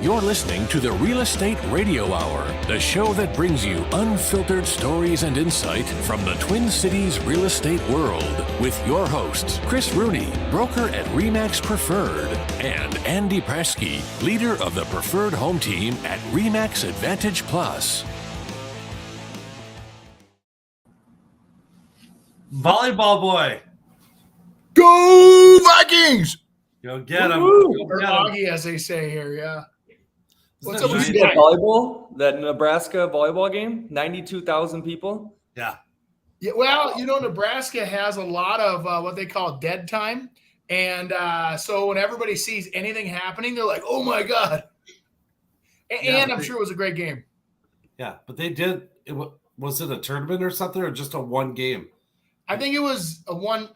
You're listening to the Real Estate Radio Hour, the show that brings you unfiltered stories and insight from the Twin Cities real estate world with your hosts, Chris Rooney, broker at RE/MAX Preferred, and Andy Presky, leader of the Preferred Home Team at RE/MAX Advantage Plus. Volleyball boy. Go Vikings! Go get him. Or Augie, as they say here, yeah. What's up with you guys? Volleyball, that Nebraska volleyball game, 92,000 people. Yeah. Yeah, well, Nebraska has a lot of what they call dead time. And so when everybody sees anything happening, they're like, oh, my God. And I'm sure it was a great game. Yeah, but they did. Was it a tournament or something or just a one game? I think it was a one.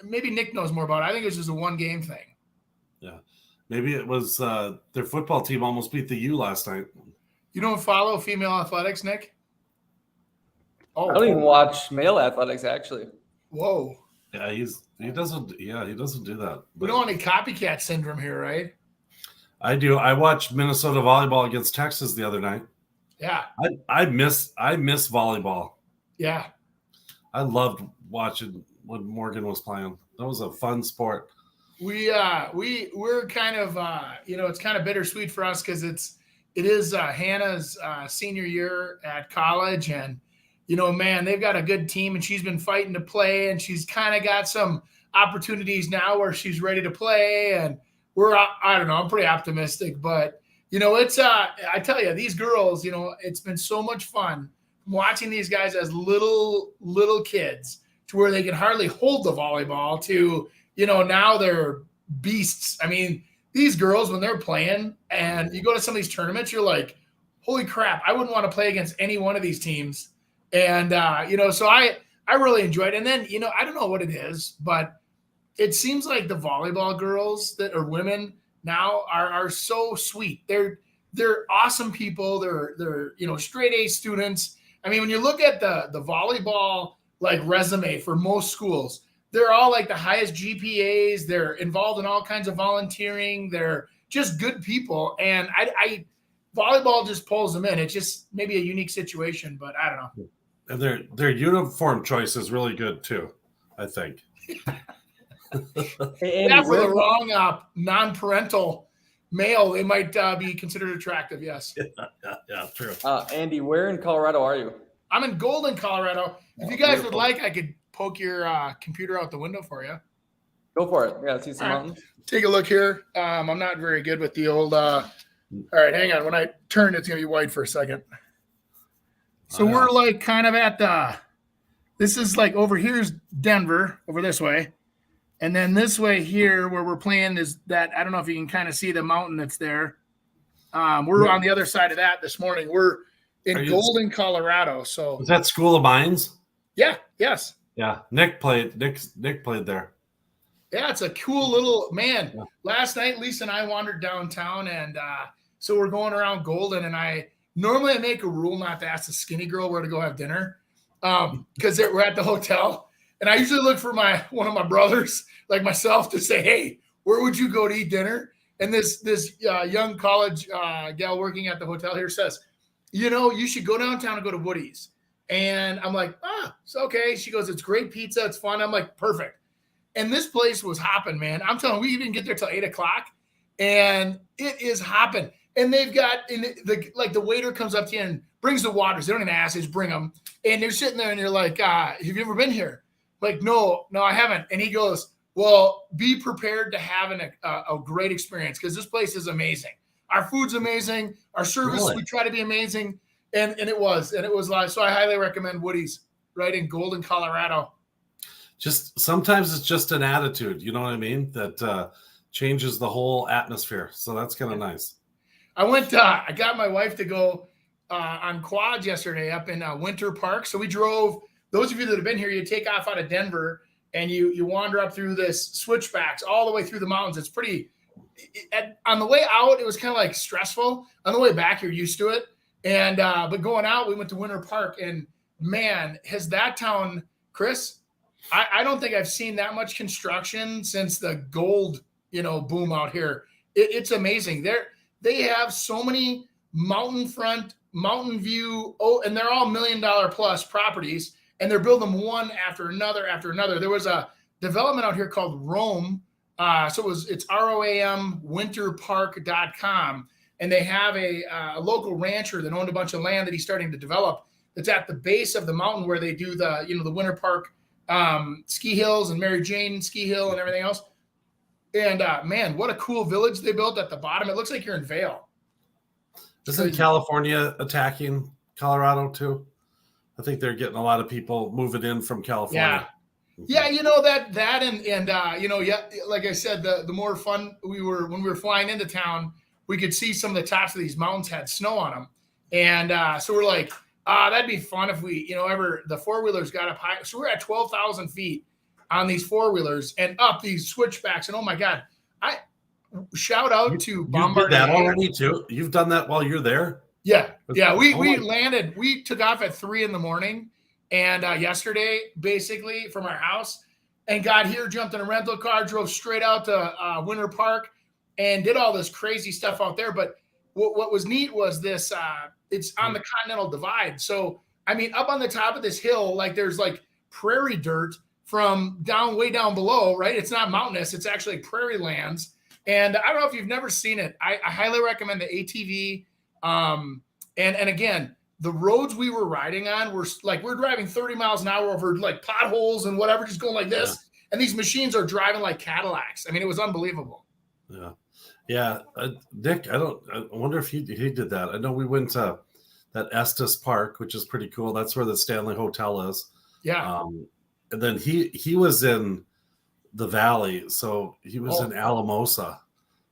Maybe Nick knows more about it. I think it was just a one game thing. Yeah. Maybe it was their football team almost beat the U last night. You don't follow female athletics, Nick? I don't even watch male athletics, actually. Whoa. Yeah, he doesn't do that. We don't want any copycat syndrome here, right? I do. I watched Minnesota volleyball against Texas the other night. Yeah. I miss volleyball. Yeah. I loved watching when Morgan was playing. That was a fun sport. We're kind of it's kind of bittersweet for us because it is Hannah's senior year at college, and man, they've got a good team, and she's been fighting to play, and she's kind of got some opportunities now where she's ready to play, and I don't know, I'm pretty optimistic, but it's I tell you, these girls, it's been so much fun watching these guys as little kids to where they can hardly hold the volleyball to, now they're beasts. I mean, these girls, when they're playing and you go to some of these tournaments, you're like, holy crap, I wouldn't want to play against any one of these teams. And, so I really enjoyed it. And then, I don't know what it is, but it seems like the volleyball girls that are women now are so sweet. They're awesome people. They're straight A students. I mean, when you look at the volleyball resume for most schools, they're all the highest GPAs. They're involved in all kinds of volunteering. They're just good people. And volleyball just pulls them in. It's just maybe a unique situation, but I don't know. And their uniform choice is really good too, I think. Hey, Andy, for the wrong non-parental male, it might be considered attractive. Yes. Yeah, true. Andy, where in Colorado are you? I'm in Golden, Colorado. If you guys would like, I could poke your computer out the window for you. Go for it. Yeah, see some mountains. Take a look here. I'm not very good with the old. All right, hang on. When I turn, it's gonna be white for a second. So we're kind of at this is over here's Denver over this way. And then this way here where we're playing is that, I don't know if you can kind of see the mountain that's there. We're on the other side of that this morning. We're in Golden, Colorado. So is that School of Mines? Yeah. Yes. Yeah. Nick played there. Yeah, it's a cool little man. Yeah. Last night, Lisa and I wandered downtown, and so we're going around Golden, and I make a rule not to ask the skinny girl where to go have dinner because we're at the hotel. And I usually look for one of my brothers, like myself, to say, hey, where would you go to eat dinner? And this young college gal working at the hotel here says, you should go downtown and go to Woody's. And I'm like, it's okay. She goes, it's great pizza. It's fun. I'm like, perfect. And this place was hopping, man. I'm telling you, we didn't get there till 8:00, and it is hopping. And they've got the waiter comes up to you and brings the waters. They don't even ask, they just bring them. And they're sitting there, and you're like, have you ever been here? Like, no, I haven't. And he goes, well, be prepared to have a great experience because this place is amazing. Our food's amazing. Our service, we try to be amazing. And it was live. So I highly recommend Woody's right in Golden, Colorado. Just sometimes it's just an attitude, you know what I mean? That changes the whole atmosphere. So that's kind of nice. I got my wife to go on quads yesterday up in Winter Park. So we drove. Those of you that have been here, you take off out of Denver and you wander up through this switchbacks all the way through the mountains. It's pretty. On the way out, it was kind of stressful. On the way back, you're used to it. And but going out, we went to Winter Park, and man, has that town, Chris? I don't think I've seen that much construction since the gold, boom out here. It's amazing. They have so many mountain view, and they're all $1 million plus properties, and they're building them one after another after another. There was a development out here called Rome. It's ROAM winterpark.com. And they have a local rancher that owned a bunch of land that he's starting to develop. That's at the base of the mountain where they do the Winter Park ski hills and Mary Jane ski hill and everything else. And man, what a cool village they built at the bottom. It looks like you're in Vail. Isn't California attacking Colorado too? I think they're getting a lot of people moving in from California. Yeah, like I said, the more fun when we were flying into town, we could see some of the tops of these mountains had snow on them. And so we're like, that'd be fun if we, the four-wheelers got up high. So we're at 12,000 feet on these four-wheelers and up these switchbacks. And oh my God, I shout out to Bombardier. You did that already too? You've done that while you're there? Yeah. We landed, we took off at 3 a.m. and yesterday, basically from our house, and got here, jumped in a rental car, drove straight out to Winter Park, and did all this crazy stuff out there. But what was neat was this, it's on the Continental Divide. So, I mean, up on the top of this hill, like there's like prairie dirt from way down below, right? It's not mountainous. It's actually prairie lands. And I don't know if you've never seen it. I highly recommend the ATV. And again, the roads we were riding on were like, we're driving 30 miles an hour over like potholes and whatever, just going like this. Yeah. And these machines are driving like Cadillacs. I mean, it was unbelievable. Yeah. Yeah. Nick, I wonder if he did that. I know we went to that Estes Park, which is pretty cool. That's where the Stanley Hotel is. Yeah. And then he was in the Valley. So he was in Alamosa,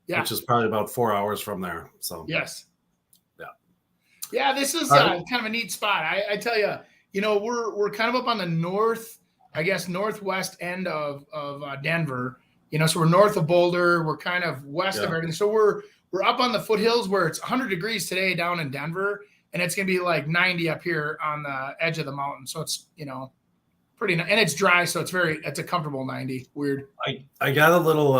which is probably about 4 hours from there. So, yes. Yeah. Yeah. This is kind of a neat spot. I tell you, we're kind of up on the northwest end of Denver. So we're north of Boulder. We're kind of west of everything. So we're up on the foothills where it's 100 degrees today down in Denver, and it's going to be like 90 up here on the edge of the mountain. So it's, pretty nice. And it's dry, so it's a comfortable 90. Weird. I got a little,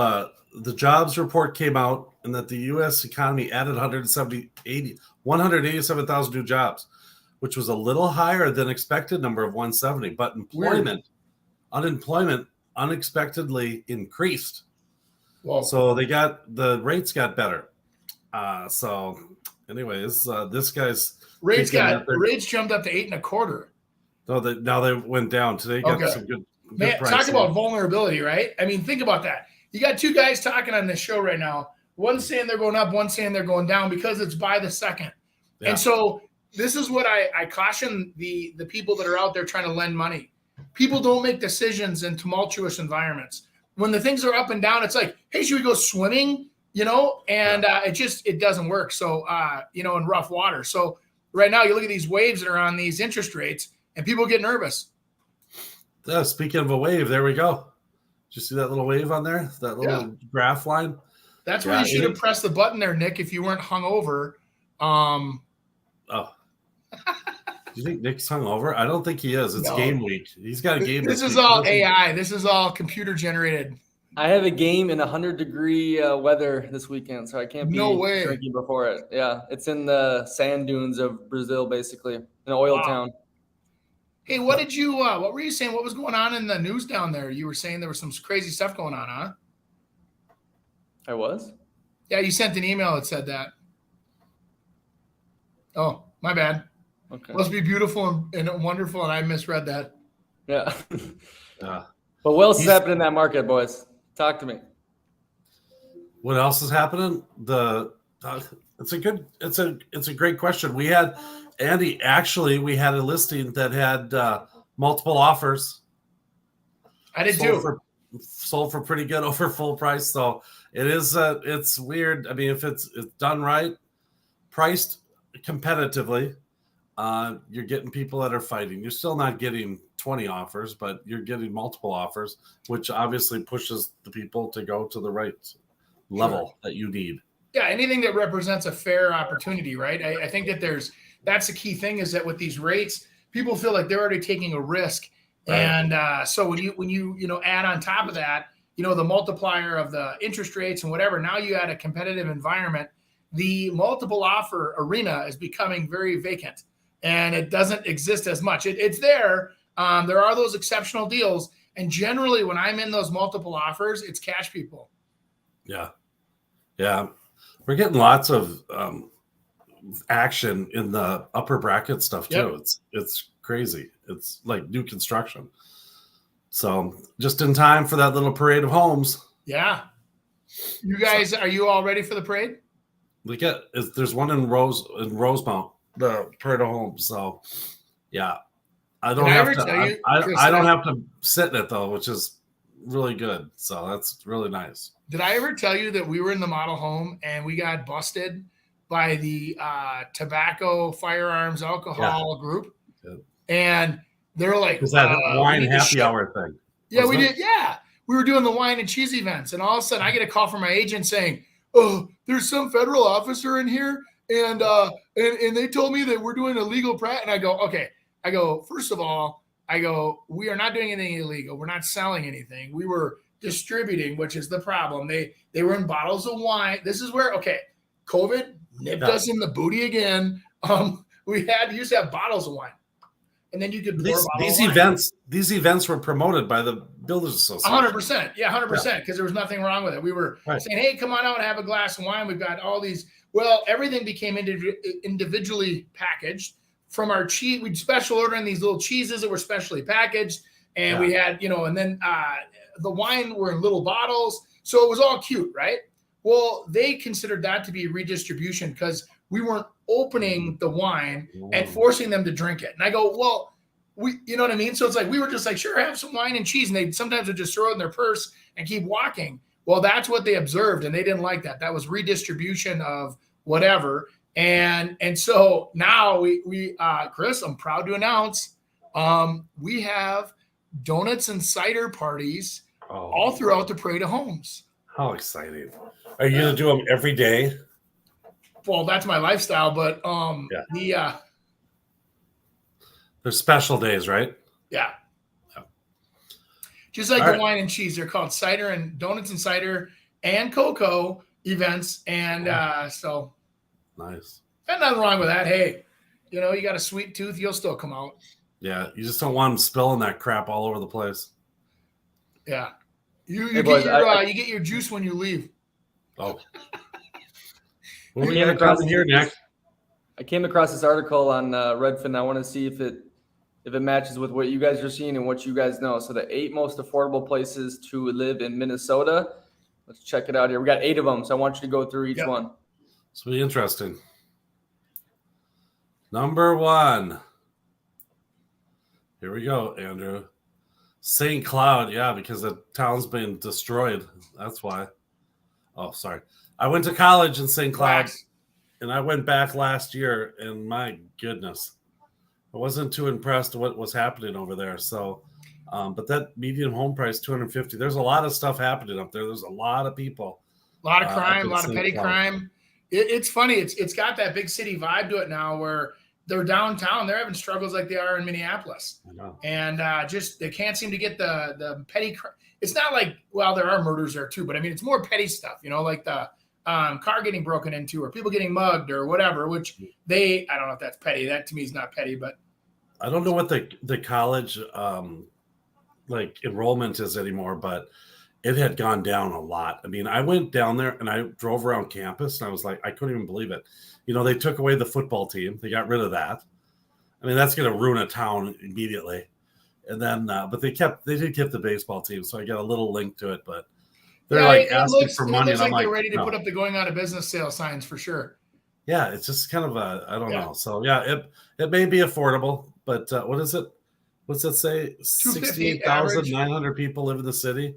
the jobs report came out, and that the U.S. economy added 187,000 new jobs, which was a little higher than expected number of 170. But unemployment unexpectedly increased. Whoa. So the rates got better. So anyways, this guy's rates jumped up to 8.25. No, now they went down today. Got some good prices. Talk about vulnerability, right? I mean, think about that. You got two guys talking on this show right now. One saying they're going up, one saying they're going down because it's by the second. Yeah. And so this is what I caution the people that are out there trying to lend money. People don't make decisions in tumultuous environments. When the things are up and down, it's like, hey, should we go swimming? And it doesn't work. So, in rough water. So right now you look at these waves that are on these interest rates and people get nervous. Yeah, speaking of a wave, there we go. Did you see that little wave on there? That little graph line? That's where you should have pressed the button there, Nick, if you weren't hungover. Do you think Nick's hungover? I don't think he is. It's game week. He's got a game. This is all AI. This is all computer generated. I have a game in 100-degree weather this weekend, so I can't be drinking before it. Yeah, it's in the sand dunes of Brazil, basically, in an oil town. Hey, what were you saying? What was going on in the news down there? You were saying there was some crazy stuff going on, huh? I was? Yeah, you sent an email that said that. Oh, my bad. Okay. Must be beautiful and wonderful, and I misread that. Yeah. But what else is happening in that market, boys? Talk to me. What else is happening? It's a great question. We had Andy. Actually, we had a listing that had multiple offers. I did too. Sold for pretty good over full price. So it's weird. I mean, if it's done right, priced competitively, you're getting people that are fighting. You're still not getting 20 offers, but you're getting multiple offers, which obviously pushes the people to go to the right level that you need. Yeah, anything that represents a fair opportunity, right? I think that that's the key thing is that with these rates, people feel like they're already taking a risk. Right. And so when you add on top of that, the multiplier of the interest rates and whatever, now you add a competitive environment. the multiple offer arena is becoming very vacant, and it doesn't exist as much. It's there. There are those exceptional deals. And generally when I'm in those multiple offers, it's cash people. Yeah. Yeah. We're getting lots of action in the upper bracket stuff too. Yep. It's crazy. It's like new construction. So just in time for that little parade of homes. Yeah. You guys, are you all ready for the parade? There's one in Rosemount, the parade of homes. So yeah. I don't have to sit in it though, which is really good. So that's really nice. Did I ever tell you that we were in the model home and we got busted by the tobacco, firearms, alcohol group? Yeah. And they're like, was that wine happy hour thing? Yeah, we did. Yeah. We were doing the wine and cheese events. And all of a sudden I get a call from my agent saying, oh, there's some federal officer in here. And they told me that we're doing illegal practice. And I go, okay. I go, first of all, we are not doing anything illegal. We're not selling anything. We were distributing, which is the problem. They were in bottles of wine. This is where, COVID nipped us in the booty again. We used to have bottles of wine. And then you could these events were promoted by the Builders Association. 100%. Yeah, 100%. Because there was nothing wrong with it. We were saying, hey, come on out and have a glass of wine. We've got all these. Well, everything became individually packaged. From our cheese, we'd special order in these little cheeses that were specially packaged. And we had, and then the wine were in little bottles. So it was all cute, right? Well, they considered that to be redistribution because we weren't opening the wine and forcing them to drink it. And I go, well, you know what I mean? So it's like, we were just like, sure, have some wine and cheese. And they sometimes would just throw it in their purse and keep walking. Well, that's what they observed. And they didn't like that. That was redistribution of whatever. And so now we Chris, I'm proud to announce we have donuts and cider parties all throughout the parade of homes. How exciting. Are you going to do them every day? Well, that's my lifestyle, but there's special days, right? Yeah. Just like the wine and cheese, they're called cider and donuts and cider and cocoa events. And so nice. There's nothing wrong with that. Hey, you got a sweet tooth, you'll still come out. Yeah, you just don't want them spilling that crap all over the place. Yeah. You get your juice when you leave. Oh. I came across this article on Redfin. I want to see if it matches with what you guys are seeing and what you guys know. So the 8 most affordable places to live in Minnesota. Let's check it out here. We got 8 of them, so I want you to go through each one. It's really interesting. Number 1. Here we go, Andrew. St. Cloud, because the town's been destroyed. That's why. Oh, sorry. I went to college in St. Cloud, and I went back last year, and my goodness, I wasn't too impressed with what was happening over there. So, but that median home price, $250. There's a lot of stuff happening up there. There's a lot of people. A lot of crime, a lot of petty crime. It's funny. It's got that big city vibe to it now where they're downtown. They're having struggles like they are in Minneapolis. I know. And they can't seem to get the petty crime. It's not like, well, there are murders there too, but I mean, it's more petty stuff, like the car getting broken into or people getting mugged or whatever, which I don't know if that's petty. That to me is not petty, but I don't know what the college enrollment is anymore, but it had gone down a lot. I mean, I went down there and I drove around campus and I was like, I couldn't even believe it. They took away the football team. They got rid of that. I mean, that's going to ruin a town immediately. And then, but they did keep the baseball team. So I got a little link to it, but they're asking for money. It looks like they're ready to put up the going out of business sale signs for sure. Yeah. It's just kind of I don't know. So it may be affordable, but what is it? What's that say? 68,900 people live in the city.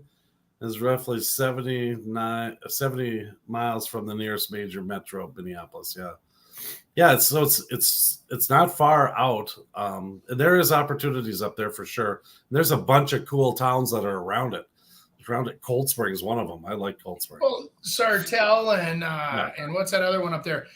Is roughly 70 miles from the nearest major metro, Minneapolis. It's not far out. And there is opportunities up there for sure. And there's a bunch of cool towns that are around it. Around it, Cold Spring is one of them. I like Cold Spring. Well, Sartell and what's that other one up there?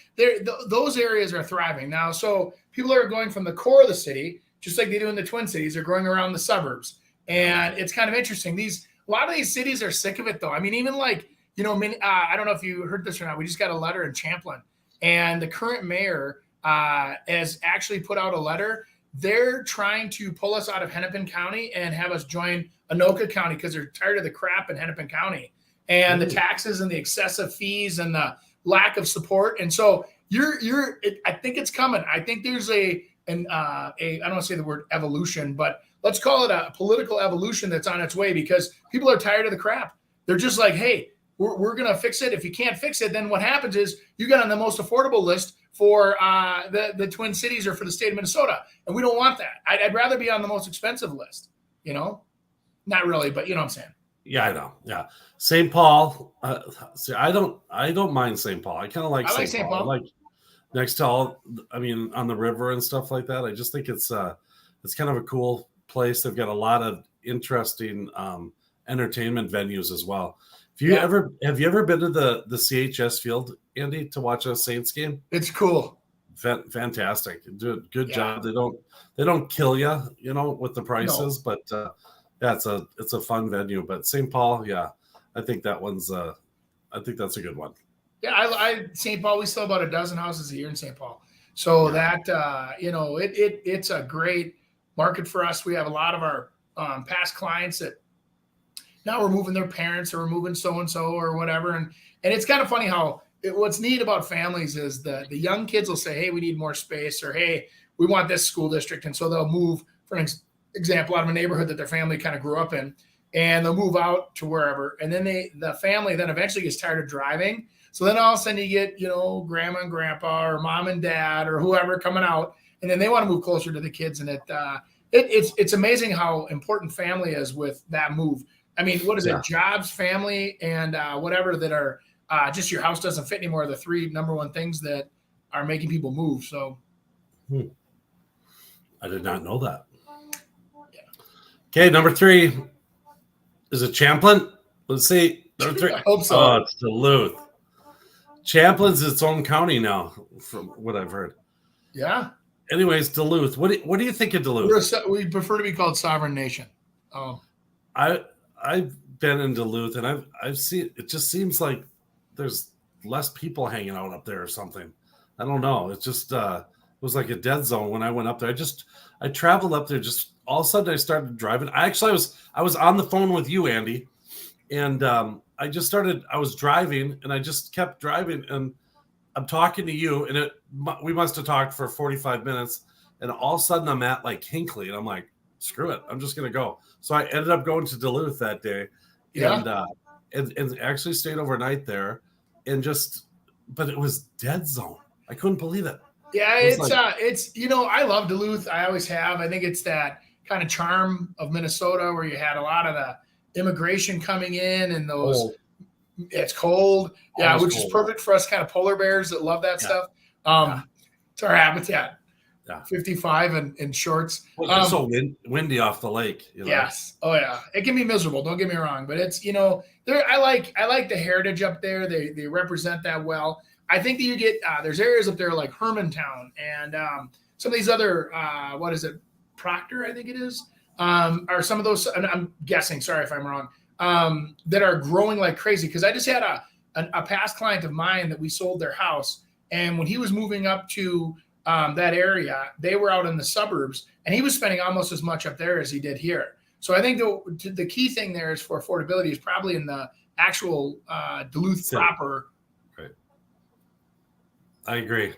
Those areas are thriving now. So people are going from the core of the city, just like they do in the Twin Cities. They're going around the suburbs, and it's kind of interesting. A lot of these cities are sick of it, though. I mean, even like I don't know if you heard this or not. We just got a letter in Champlin, and the current mayor has actually put out a letter. They're trying to pull us out of Hennepin County and have us join Anoka County because they're tired of the crap in Hennepin County and the taxes and the excessive fees and the lack of support. And so I think it's coming. I think there's I don't want to say the word evolution, but let's call it a political evolution that's on its way because people are tired of the crap. They're just like, hey, we're going to fix it. If you can't fix it, then what happens is you get on the most affordable list for the Twin Cities or for the state of Minnesota. And we don't want that. I'd rather be on the most expensive list, Not really, but you know what I'm saying. Yeah, I know. Yeah. St. Paul. See, I don't mind St. Paul. I kind of like St. Paul. Like next to on the river and stuff like that. I just think it's kind of a cool place. They've got a lot of interesting entertainment venues as well. Have you ever been to the CHS field, Andy, to watch a Saints game? It's cool. Fantastic. Do a good job. They don't kill you, with the prices, but it's a fun venue. But St. Paul, I think that one's I think that's a good one. Yeah, I St. Paul, we sell about a dozen houses a year in St. Paul. So that it's a great market for us. We have a lot of our past clients that now we're moving their parents or we're moving so-and-so or whatever. And it's kind of funny how what's neat about families is the young kids will say, hey, we need more space, or, hey, we want this school district. And so they'll move, for an example, out of a neighborhood that their family kind of grew up in, and they'll move out to wherever. And then the family then eventually gets tired of driving. So then all of a sudden you get, grandma and grandpa or mom and dad or whoever coming out, and then they want to move closer to the kids. And it's amazing how important family is with that move. I mean, what is it? Jobs, family, and whatever that are just your house doesn't fit anymore. The three number one things that are making people move. So, I did not know that. Yeah. Okay, number 3 is it Champlin? Let's see. Number 3. I hope so. Oh, it's Duluth. Champlin's its own county now, from what I've heard. Yeah. Anyways, Duluth. What do you think of Duluth? We prefer to be called Sovereign Nation. Oh. I've been in Duluth, and I've seen it. Just seems like there's less people hanging out up there or something. I don't know. It just it was like a dead zone when I went up there. I traveled up there. Just all of a sudden I started driving. I was on the phone with you, Andy, and I was driving, and I just kept driving, and I'm talking to you, and we must have talked for 45 minutes, and all of a sudden I'm at like Hinckley, and I'm like, screw it, I'm just gonna go. So I ended up going to Duluth that day, and actually stayed overnight there, but it was dead zone. I couldn't believe it. Yeah, it's I love Duluth. I always have. I think it's that kind of charm of Minnesota where you had a lot of the immigration coming in and those. It's cold, which is perfect for us kind of polar bears that love that stuff. It's our habitat. 55 and shorts. It's so windy off the lake. Yes. Oh yeah. It can be miserable. Don't get me wrong, but it's I like the heritage up there. They represent that well. I think that you get there's areas up there like Hermantown and some of these other what is it, Proctor, I think it is, or some of those. And I'm guessing. Sorry if I'm wrong. That are growing like crazy. Because I just had a past client of mine that we sold their house, and when he was moving up to that area, they were out in the suburbs, and he was spending almost as much up there as he did here. So I think the key thing there is for affordability is probably in the actual Duluth proper. Right. I agree.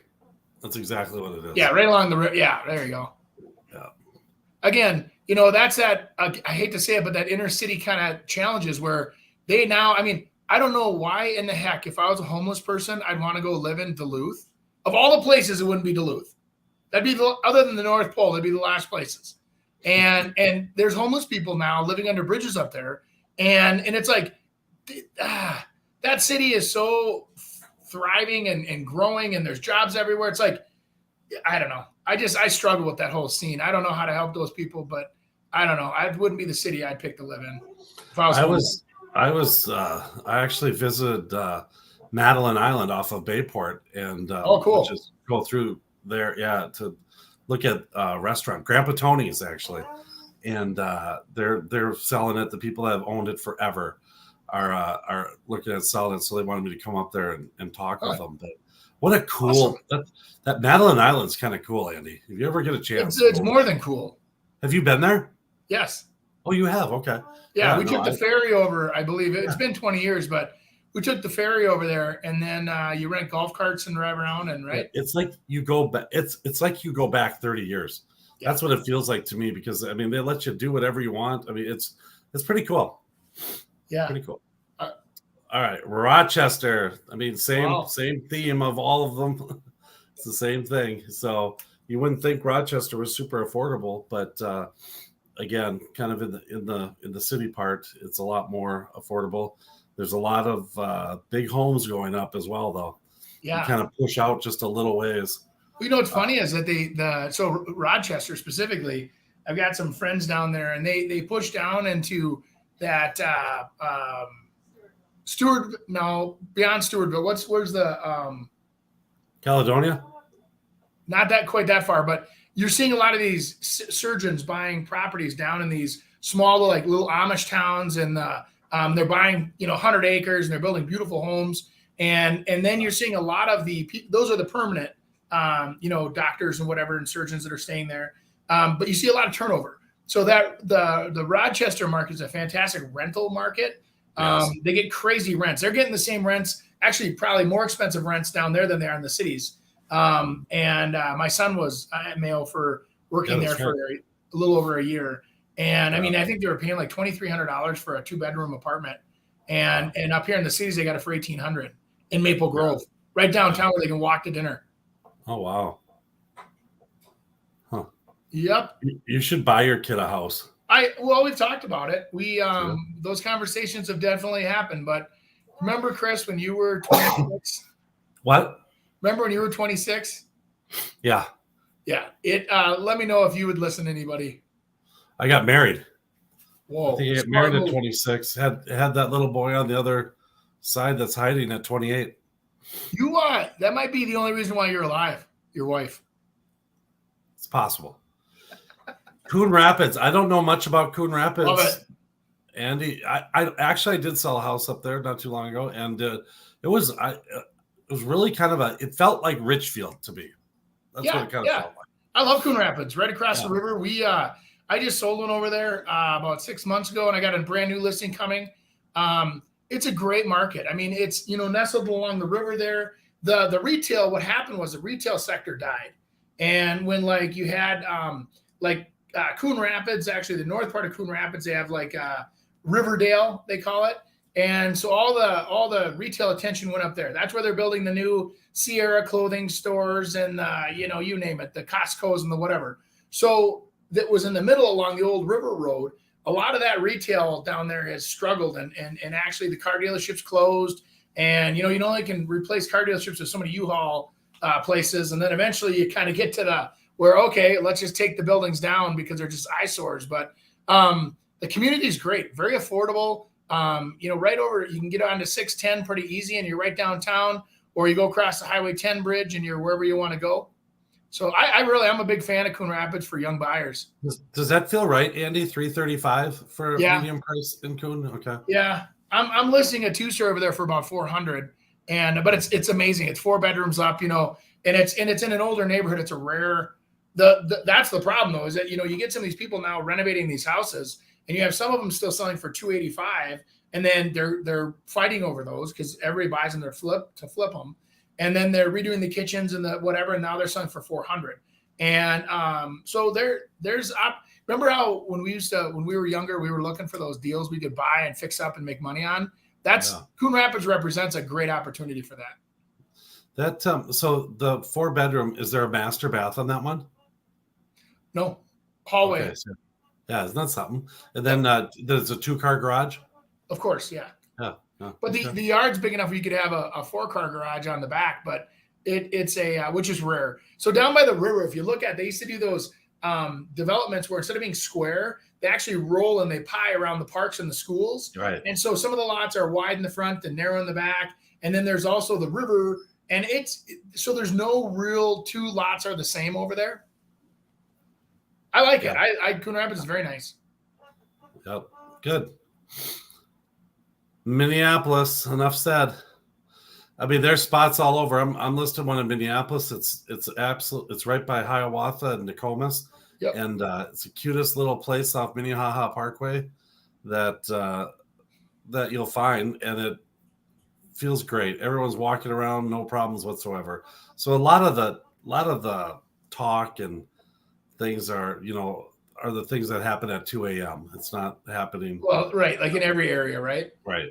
That's exactly what it is. Yeah, right along the river. Yeah, there you go. Yeah. Again, that's that, I hate to say it, but that inner city kind of challenges where they now, I don't know why in the heck, if I was a homeless person, I'd want to go live in Duluth. Of all the places, it wouldn't be Duluth. That'd be other than the North Pole, that'd be the last places. And there's homeless people now living under bridges up there. And it's like, that city is so thriving and growing, and there's jobs everywhere. It's like, I don't know. I struggle with that whole scene. I don't know how to help those people, but I don't know. It wouldn't be the city I'd pick to live in. If I actually visited Madeline Island off of Bayport, and cool. Just go through there, to look at restaurant Grandpa Tony's actually, and they're selling it. The people that have owned it forever, are looking at selling it, so they wanted me to come up there and talk with them. But what a Awesome. cool that Madeline Island's kind of cool, Andy. If you ever get a chance, It's more than cool. Have you been there? Yes. Oh, you have? Okay. Yeah, we took the ferry over. I believe it's been 20 years, but we took the ferry over there, and then you rent golf carts and drive around, and right. It's like you go back. It's like you go back 30 years. Yeah. That's what it feels like to me, because I mean they let you do whatever you want. I mean it's pretty cool. Yeah, pretty cool. All right, Rochester. I mean same theme of all of them. It's the same thing. So you wouldn't think Rochester was super affordable, but again, kind of in the city part, it's a lot more affordable. There's a lot of big homes going up as well, though. Yeah, you kind of push out just a little ways. Well, you know what's funny is that so Rochester specifically, I've got some friends down there, and they push down into that beyond Stewartville. Where's the Caledonia? Not that quite that far, but you're seeing a lot of these surgeons buying properties down in these small, like little Amish towns, and they're buying 100 acres, and they're building beautiful homes, and then you're seeing a lot of those are the permanent doctors and whatever and surgeons that are staying there, but you see a lot of turnover. So that the Rochester market is a fantastic rental market. Yes. They get crazy rents. They're getting the same rents, actually probably more expensive rents down there than they are in the cities. My son was at Mayo for working there for a little over a year. And I mean, I think they were paying like $2,300 for a 2-bedroom apartment. And up here in the cities, they got it for $1,800 in Maple Grove, right downtown where they can walk to dinner. Oh, wow. Huh. Yep. You should buy your kid a house. We've talked about it. Those conversations have definitely happened, but remember, Chris, when you were 26? What? Remember when you were 26? Yeah. Yeah. Let me know if you would listen to anybody. I got married. Whoa. I think I got married at 26. Had that little boy on the other side that's hiding at 28. That might be the only reason why you're alive, your wife. It's possible. Coon Rapids. I don't know much about Coon Rapids. Love it. Andy, I did sell a house up there not too long ago, and it was really kind of it felt like Richfield to me. That's what it kind of felt like. I love Coon Rapids, right across the river. I just sold one over there about 6 months ago, and I got a brand new listing coming. It's a great market. I mean, it's nestled along the river there. The retail, what happened was the retail sector died, and when you had Coon Rapids, actually the north part of Coon Rapids, they have Riverdale, they call it. And so all the retail attention went up there. That's where they're building the new Sierra clothing stores and you name it, the Costco's and the whatever. So that was in the middle along the old river road. A lot of that retail down there has struggled, and actually the car dealerships closed. And you only can replace car dealerships with so many U-Haul places, and then eventually you kind of get to where let's just take the buildings down because they're just eyesores. But the community is great, very affordable. Right over, you can get onto 610 pretty easy, and you're right downtown, or you go across the Highway 10 bridge and you're wherever you want to go. So I'm a big fan of Coon Rapids for young buyers. Does that feel right, Andy? $335 for a medium price in Coon? Okay. Yeah, I'm listing a 2-story over there for about $400, but it's amazing. It's 4 bedrooms up, and it's in an older neighborhood. It's a rare. That's the problem though, is that you get some of these people now renovating these houses, and you have some of them still selling for $285, and then they're fighting over those because everybody buys them to flip them, and then they're redoing the kitchens and the whatever, and now they're selling for $400. And so there's remember how when we were younger, we were looking for those deals we could buy and fix up and make money on. Coon Rapids represents a great opportunity for that. So the 4-bedroom, is there a master bath on that one? No, hallway. Okay, so, isn't that something? And then there's a 2-car garage? Of course, yeah. Yeah. But the yard's big enough where you could have a 4-car garage on the back, but it's which is rare. So down by the river, if you look they used to do those developments where instead of being square, they actually roll and they pie around the parks and the schools. Right. And so some of the lots are wide in the front and narrow in the back. And then there's also the river, and so there's no real 2 lots are the same over there. I like it. Coon Rapids is very nice. Yep. Good. Minneapolis, enough said. I mean, there's spots all over. I'm listed one in Minneapolis. It's right by Hiawatha and Nokomis. Yep. And it's the cutest little place off Minnehaha Parkway that you'll find, and it feels great. Everyone's walking around, no problems whatsoever. So a lot of the talk and things are the things that happen at 2 a.m. It's not happening. Well, right, like in every area, right? Right.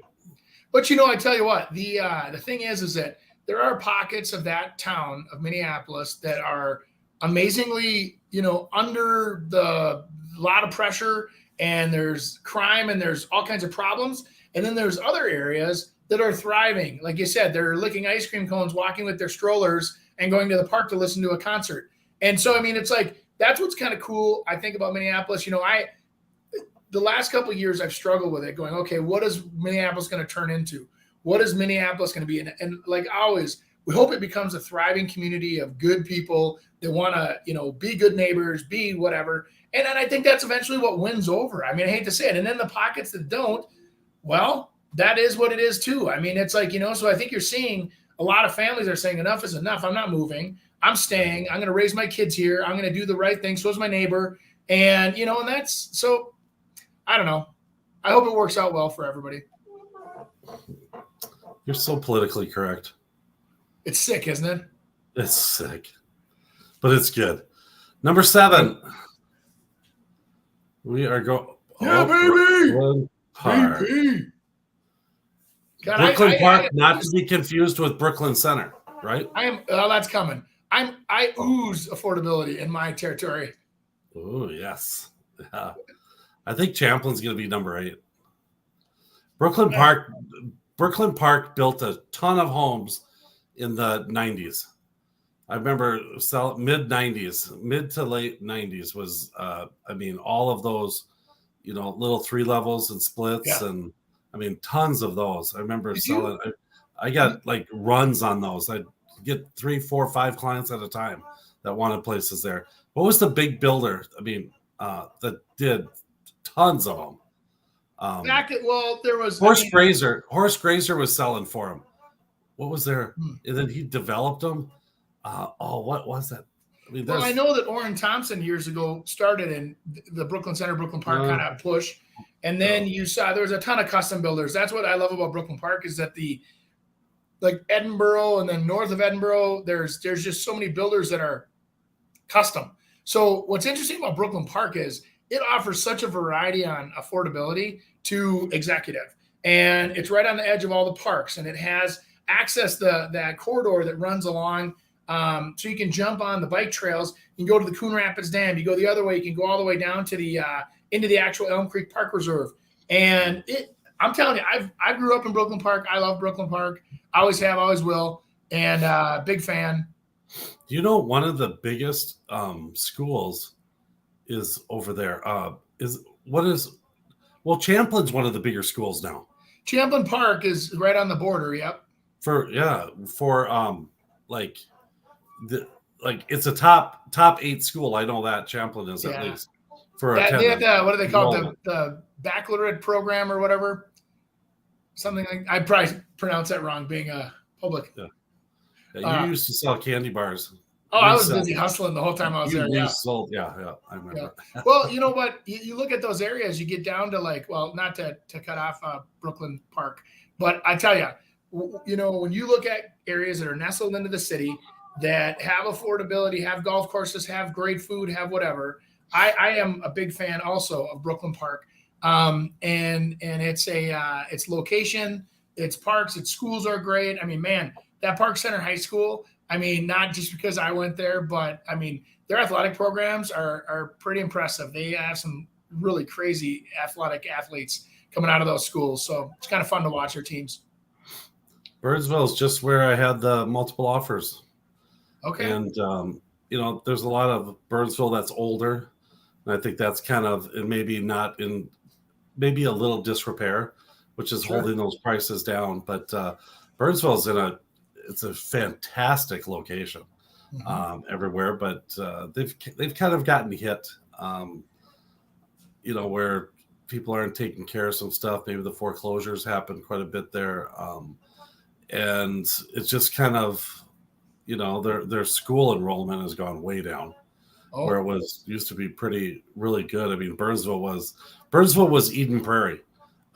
But I tell you what, the thing is that there are pockets of that town of Minneapolis that are amazingly, under the lot of pressure, and there's crime and there's all kinds of problems. And then there's other areas that are thriving. Like you said, they're licking ice cream cones, walking with their strollers, and going to the park to listen to a concert. And so, I mean, it's like, that's what's kind of cool, I think, about Minneapolis. The last couple of years I've struggled with it, going, okay, what is Minneapolis going to turn into? What is Minneapolis going to be? And like always, we hope it becomes a thriving community of good people that want to, be good neighbors, be whatever. And I think that's eventually what wins over. I mean, I hate to say it. And then the pockets that don't, well, that is what it is too. I mean, it's like, so I think you're seeing a lot of families are saying enough is enough. I'm not moving. I'm staying. I'm going to raise my kids here. I'm going to do the right thing. So is my neighbor. And, and that's so. I don't know. I hope it works out well for everybody. You're so politically correct. It's sick, isn't it? It's sick, but it's good. Number 7. We are going. Yeah, baby. Brooklyn Park. BP. God, Brooklyn Park, not to be confused with Brooklyn Center, right? That's coming. I ooze affordability in my territory. Oh yes. Yeah. I think Champlin's going to be number 8. Brooklyn Park built a ton of homes in the 90s. I remember mid-90s, mid to late 90s was, all of those, little 3 levels and splits, and tons of those. I remember selling. I got like runs on those. I'd get 3, 4, 5 clients at a time that wanted places there. What was the big builder? That did tons of them. There was Horse Grazer. Horse Grazer was selling for him. What was there? And then he developed them. What was that? I know that Orrin Thompson years ago started in the Brooklyn Center, Brooklyn Park kind of push. And then you saw there was a ton of custom builders. That's what I love about Brooklyn Park is that like Edinboro and then north of Edinboro, there's just so many builders that are custom. So what's interesting about Brooklyn Park is it offers such a variety on affordability to executive. And it's right on the edge of all the parks. And it has access to that corridor that runs along. So you can jump on the bike trails. You can go to the Coon Rapids Dam. You go the other way. You can go all the way down to the into the actual Elm Creek Park Reserve. And I'm telling you, I grew up in Brooklyn Park. I love Brooklyn Park. I always have, always will. And big fan. One of the biggest schools is over there. Champlin's one of the bigger schools now. Champlin Park is right on the border. Yep. It's a top 8 school. I know that Champlin is at least for attendance. What do they call it? The baccalaureate program or whatever. Something like I probably pronounce that wrong. Being a public. Yeah, you used to sell candy bars. I was busy hustling the whole time I was there. Yeah. Sold, yeah, I remember. Yeah. Well, you know what? You look at those areas, you get down to not to cut off Brooklyn Park, but I tell you, when you look at areas that are nestled into the city that have affordability, have golf courses, have great food, have whatever, I am a big fan also of Brooklyn Park. And it's its location, its parks, its schools are great. I mean, man, that Park Center High School, not just because I went there, but their athletic programs are pretty impressive. They have some really crazy athletic athletes coming out of those schools. So it's kind of fun to watch their teams. Birdsville is just where I had the multiple offers. Okay. And, there's a lot of Birdsville that's older. And I think that's kind of, and maybe a little disrepair, which is holding those prices down. But Birdsville it's a fantastic location everywhere, but they've kind of gotten hit, where people aren't taking care of some stuff. Maybe the foreclosures happen quite a bit there. And it's just kind of, their school enrollment has gone way down. Where it used to be really good. I mean, Burnsville was Eden Prairie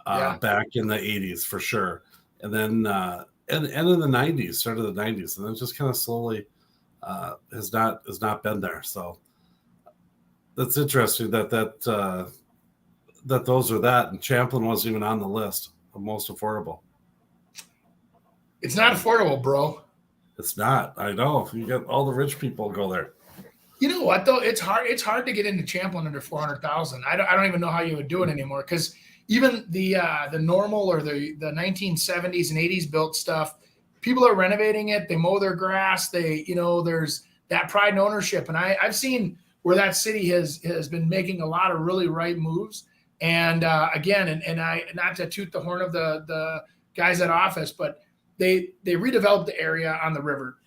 back in the 80s for sure. And then and in the 90s, start of the 90s, and then just kind of slowly has not been there. So that's interesting that those are that, and Champlin wasn't even on the list of most affordable. It's not affordable, bro. It's not. I know. You got all the rich people go there. You know what though? It's hard to get into Champlin under 400,000. I don't even know how you would do it anymore, because even the normal or the 1970s and 80s built stuff, people are renovating it. They mow their grass. There's that pride and ownership. And I've seen where that city has been making a lot of really right moves. And again, and I, not to toot the horn of the guys at office, but they redeveloped the area on the river.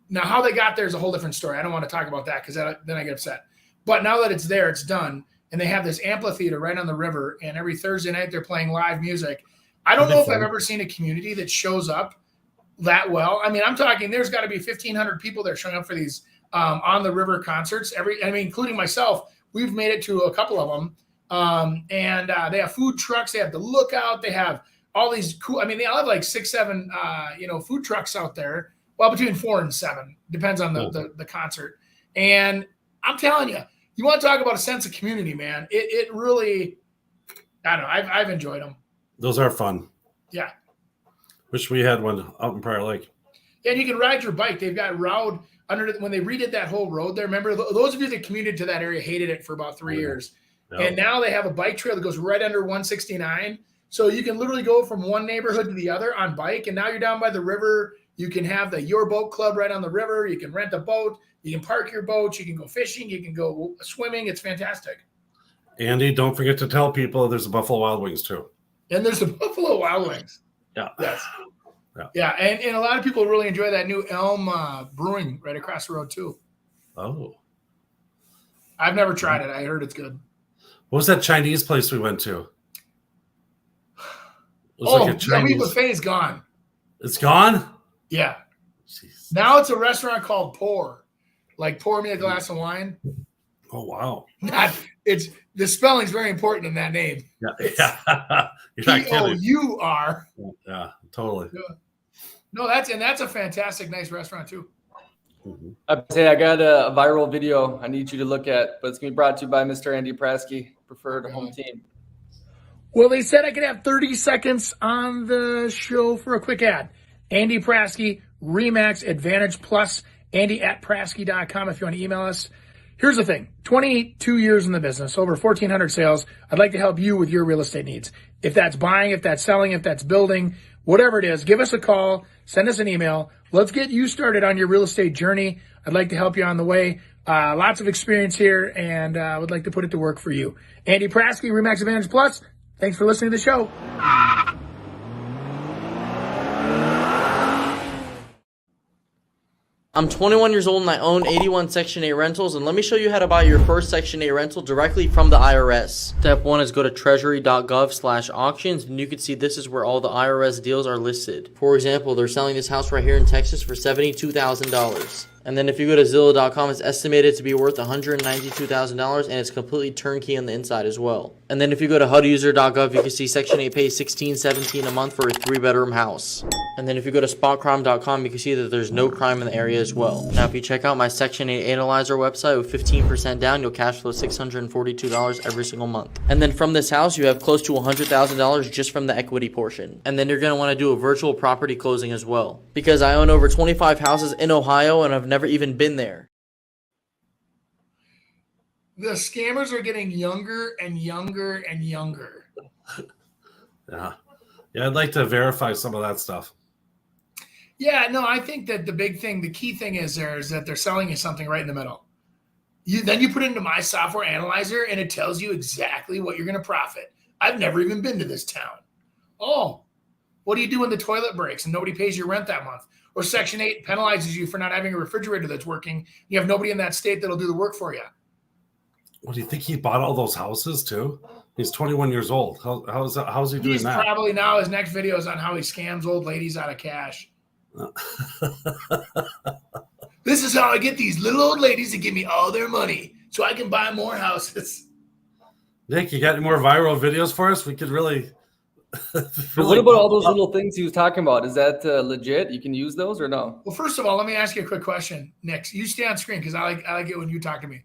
Now, how they got there is a whole different story. I don't want to talk about that because then I get upset. But now that it's there, it's done. And they have this amphitheater right on the river. And every Thursday night, they're playing live music. I don't know if I've ever seen a community that shows up that well. I mean, I'm talking, there's got to be 1,500 people there showing up for these on the river concerts. Including myself, we've made it to a couple of them. And they have food trucks. They have the Lookout. They have all these cool, they all have like 6, 7, food trucks out there. Well, between 4 and 7, depends on the concert. And I'm telling you, you want to talk about a sense of community, man. It really, I don't know. I've enjoyed them. Those are fun. Yeah. Wish we had one out in Prior Lake. Yeah, and you can ride your bike. They've got road when they redid that whole road there. Remember, those of you that commuted to that area hated it for about 3 years. Yep. And now they have a bike trail that goes right under 169. So you can literally go from one neighborhood to the other on bike. And now you're down by the river. You can have Your Boat Club right on the river. You can rent a boat. You can park your boat. You can go fishing. You can go swimming. It's fantastic. Andy, don't forget to tell people there's a Buffalo Wild Wings too. And there's the Buffalo Wild Wings. Yeah. Yes. Yeah. And a lot of people really enjoy that new Elm Brewing right across the road too. Oh. I've never tried it. I heard it's good. What was that Chinese place we went to? Yummy Buffet is gone. It's gone? Yeah. Jeez. Now it's a restaurant called Pour. Like pour me a glass of wine. Oh, wow. The spelling's very important in that name. Yeah. You're not kidding. P-O-U-R. Yeah, totally. Yeah. No, that's a fantastic, nice restaurant too. Mm-hmm. I got a viral video I need you to look at, but it's going to be brought to you by Mr. Andy Praske, preferred home team. Well, they said I could have 30 seconds on the show for a quick ad. Andy Praske, Remax Advantage Plus, Andy@Praske.com if you want to email us. Here's the thing, 22 years in the business, over 1,400 sales. I'd like to help you with your real estate needs. If that's buying, if that's selling, if that's building, whatever it is, give us a call, send us an email. Let's get you started on your real estate journey. I'd like to help you on the way. Lots of experience here, and I would like to put it to work for you. Andy Praske, Remax Advantage Plus. Thanks for listening to the show. I'm 21 years old and I own 81 Section 8 rentals, and let me show you how to buy your first Section 8 rental directly from the IRS. Step 1 is go to treasury.gov/auctions, and you can see this is where all the IRS deals are listed. For example, they're selling this house right here in Texas for $72,000. And then if you go to Zillow.com, it's estimated to be worth $192,000, and it's completely turnkey on the inside as well. And then if you go to HUDuser.gov, you can see Section 8 pays $16.17 a month for a 3-bedroom house. And then if you go to SpotCrime.com, you can see that there's no crime in the area as well. Now, if you check out my Section 8 Analyzer website with 15% down, you'll cash flow $642 every single month. And then from this house, you have close to $100,000 just from the equity portion. And then you're going to want to do a virtual property closing as well, because I own over 25 houses in Ohio and I've never even been there. The scammers are getting younger and younger and younger. Yeah, I'd like to verify some of that stuff. Yeah, no, I think that the key thing is that they're selling you something right in the middle. Then you put it into my software analyzer and it tells you exactly what you're going to profit. I've never even been to this town. Oh, what do you do when the toilet breaks and nobody pays your rent that month? Or Section 8 penalizes you for not having a refrigerator that's working. You have nobody in that state that'll do the work for you. What do you think he bought all those houses too? He's 21 years old. How's he doing He's that? probably now his next video is on how he scams old ladies out of cash. This is how I get these little old ladies to give me all their money so I can buy more houses. Nick, you got any more viral videos for us? We could really. What about all those little things he was talking about? Is that legit? You can use those or no? Well, first of all, let me ask you a quick question, Nick. You stay on screen because I like it when you talk to me.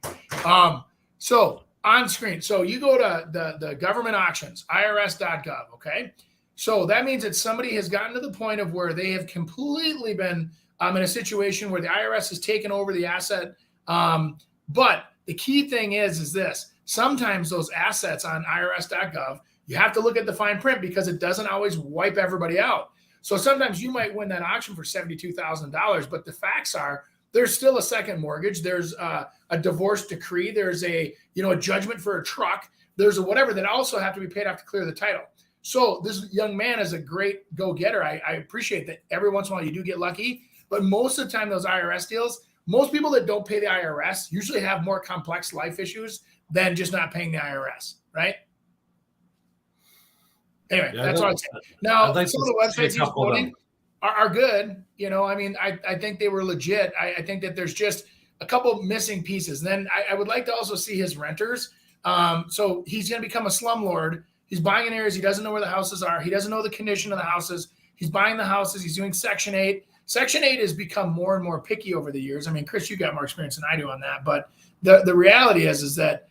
So on screen, so you go to the government auctions, irs.gov. Okay, so that means that somebody has gotten to the point of where they have completely been in a situation where the IRS has taken over the asset. But the key thing is this: sometimes those assets on irs.gov, you have to look at the fine print because it doesn't always wipe everybody out. So sometimes you might win that auction for $72,000, but the facts are there's still a second mortgage. There's a divorce decree. There's a judgment for a truck. There's a whatever that also have to be paid off to clear the title. So this young man is a great go-getter. I appreciate that every once in a while you do get lucky, but most of the time those IRS deals, most people that don't pay the IRS usually have more complex life issues than just not paying the IRS, right? Anyway, that's all I'd say. Now, some of the websites he's quoting are good. I think they were legit. I think that there's just a couple missing pieces. And then I would like to also see his renters. So he's going to become a slumlord. He's buying in areas he doesn't know where the houses are. He doesn't know the condition of the houses. He's buying the houses. He's doing Section 8. Section 8 has become more and more picky over the years. I mean, Chris, you got more experience than I do on that. But the reality is that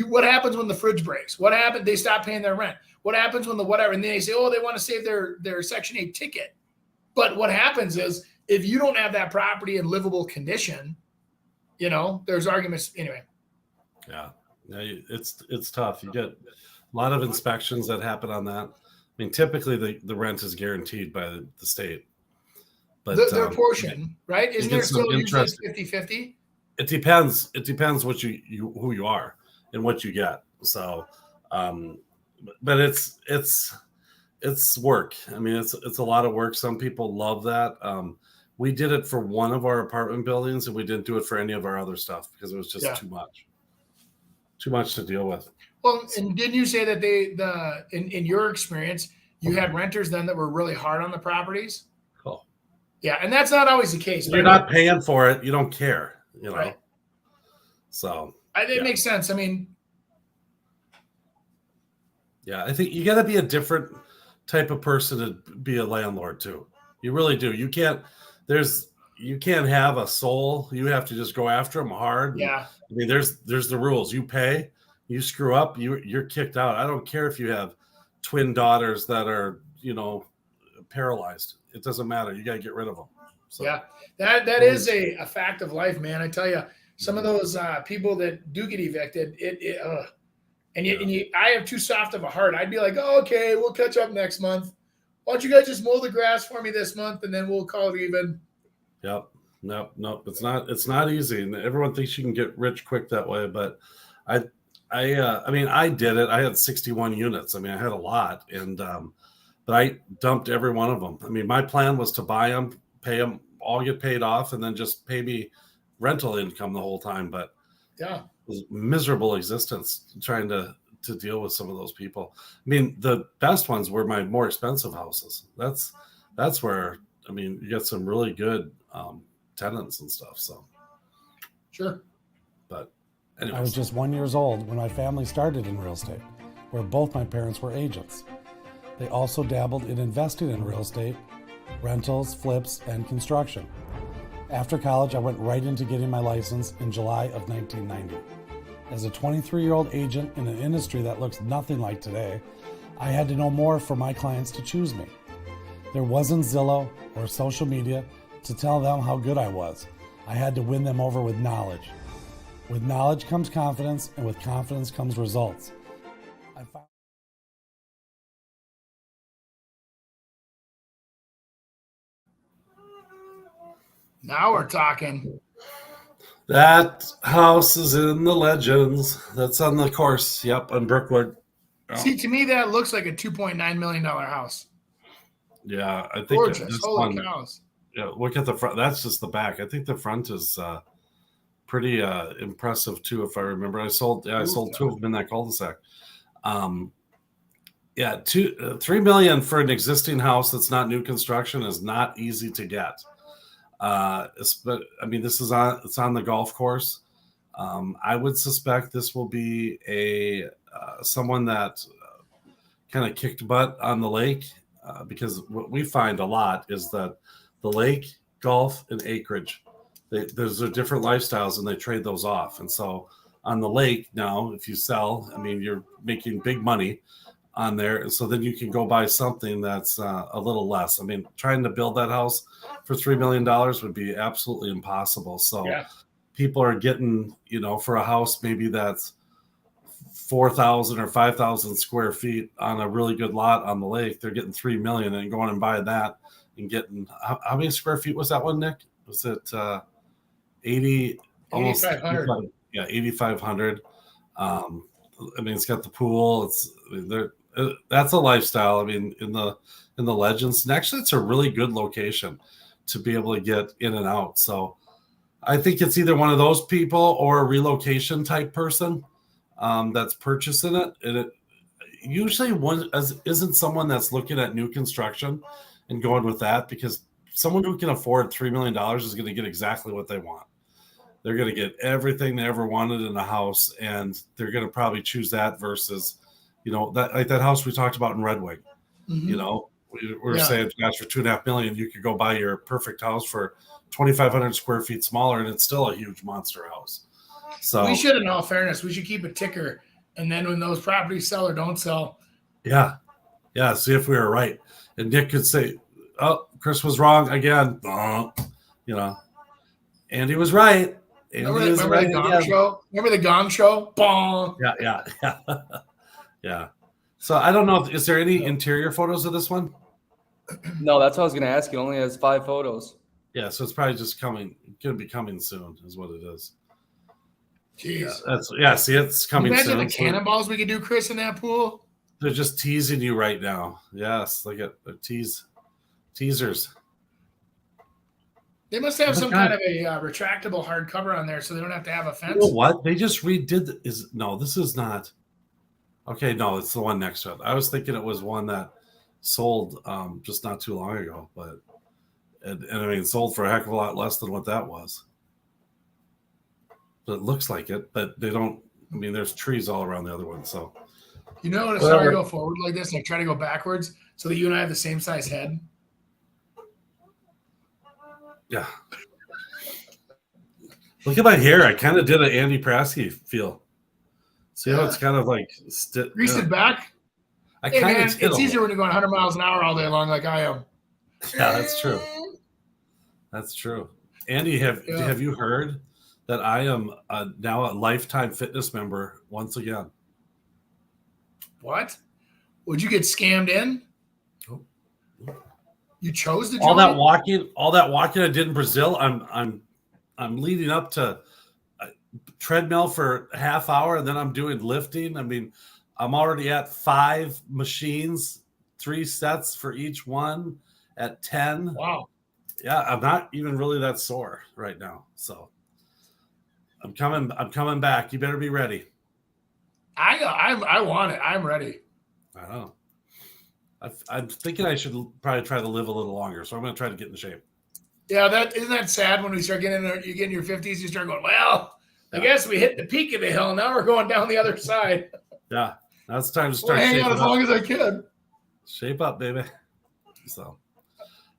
what happens when the fridge breaks? What happened? They stop paying their rent. What happens when the whatever? And then they say, oh, they want to save their Section 8 ticket. But what happens is if you don't have that property in livable condition, there's arguments anyway. Yeah, it's tough. You get a lot of inspections that happen on that. I mean, typically the rent is guaranteed by the state. But their portion, right? Isn't there still usually 50-50? It depends. It depends what who you are and what you get. So, but it's work. I mean, it's a lot of work. Some people love that. We did it for one of our apartment buildings, and we didn't do it for any of our other stuff because it was just too much to deal with. Well, and didn't you say that in your experience, you had renters then that were really hard on the properties? Cool. Yeah, and that's not always the case. You're not paying for it. You don't care, Right. So I think it makes sense. I mean, yeah, I think you got to be a different type of person to be a landlord too. You really do. You can't have a soul. You have to just go after them hard. Yeah. I mean, there's the rules. You pay, you screw up, you're kicked out. I don't care if you have twin daughters that are, paralyzed. It doesn't matter. You got to get rid of them. So, yeah, that is a fact of life, man. I tell you, some of those people that do get evicted, I have too soft of a heart. I'd be like, oh, okay, we'll catch up next month. Why don't you guys just mow the grass for me this month, and then we'll call it even. Yep. No, it's not easy, and everyone thinks you can get rich quick that way. But I mean, I did it. I had 61 units. I mean, I had a lot, and but I dumped every one of them. I mean, my plan was to buy them, pay them, all get paid off, and then just pay me rental income the whole time. But yeah, it was miserable existence trying to deal with some of those people. I mean, the best ones were my more expensive houses. That's where, I mean, you get some really good tenants and stuff. So sure. But anyways. I was just 1 year old when my family started in real estate, where both my parents were agents. They also dabbled in investing in real estate, rentals, flips, and construction. After college, I went right into getting my license in July of 1990. As a 23-year-old agent in an industry that looks nothing like today, I had to know more for my clients to choose me. There wasn't Zillow or social media to tell them how good I was. I had to win them over with knowledge. With knowledge comes confidence, and with confidence comes results. Now we're talking. That house is in the legends. That's on the course. Yep, on Brookwood. Oh. See, to me, that looks like a $2.9 million house. Yeah, I think gorgeous. Holy cows. Yeah, look at the front. That's just the back. I think the front is pretty impressive too, if I remember. I sold two of them in that cul-de-sac. Yeah, 3 million for an existing house that's not new construction is not easy to get. But I mean, it's on the golf course. I would suspect this will be someone that kind of kicked butt on the lake, because what we find a lot is that the lake, golf, and acreage, those are different lifestyles, and they trade those off. And so on the lake now, if you sell, I mean, you're making big money on there. So then you can go buy something that's a little less. I mean, trying to build that house for $3 million would be absolutely impossible. So people are getting, for a house maybe that's 4,000 or 5,000 square feet on a really good lot on the lake, they're getting 3 million and going and buying that and getting, how many square feet was that one, Nick? Was it 80, almost 8,500? Yeah, 8,500. I mean, it's got the pool. That's a lifestyle. I mean, in the Legends, and actually, it's a really good location to be able to get in and out. So, I think it's either one of those people or a relocation type person that's purchasing it. And it usually isn't someone that's looking at new construction and going with that, because someone who can afford $3 million is going to get exactly what they want. They're going to get everything they ever wanted in a house, and they're going to probably choose that versus, that house we talked about in Red Wing. We were saying, gosh, for $2.5 million, you could go buy your perfect house for 2,500 square feet smaller, and it's still a huge monster house. So we should, in all fairness, we should keep a ticker, and then when those properties sell or don't sell, see if we were right. And Nick could say, "Oh, Chris was wrong again." Andy was right. Remember the Gong Show? Remember the Gong Show? Bong. Yeah. So I don't know. Is there any interior photos of this one? No, that's what I was going to ask you. It only has 5 photos. Yeah, so it's probably just going to be coming soon, is what it is. Jeez. See, it's coming soon. Imagine the cannonballs we could do, Chris, in that pool. They're just teasing you right now. Yes, look at the teasers. They must have some kind of a retractable hardcover on there, so they don't have to have a fence. You know what? They just redid. This is not. Okay, no, it's the one next to it. I was thinking it was one that sold just not too long ago, but and I mean, it sold for a heck of a lot less than what that was. But it looks like it, but they don't. I mean, there's trees all around the other one, so. When I start to go forward like this, and I try to go backwards so that you and I have the same size head. Yeah. Look at my hair. I kind of did an Andy Prasky feel. See how it's kind of like greased it back? It's easier when you're going 100 miles an hour all day long like I am. Yeah, that's true. That's true. Andy, have you heard that I am now a lifetime fitness member once again? What? Would you get scammed in? You chose to join? All that walking I did in Brazil. I'm leading up to a treadmill for a half hour, and then I'm doing lifting. I mean, I'm already at 5 machines, 3 sets for each one at 10. Wow. Yeah, I'm not even really that sore right now. So I'm coming back. You better be ready. I want it. I'm ready. I know. I'm thinking I should probably try to live a little longer, so I'm going to try to get in shape. Yeah, isn't that sad when we start getting you get in your 50s, you start going, well, I guess we hit the peak of the hill. Now we're going down the other side. Yeah, now it's time to start hang out as long as I can. Shape up, baby. So,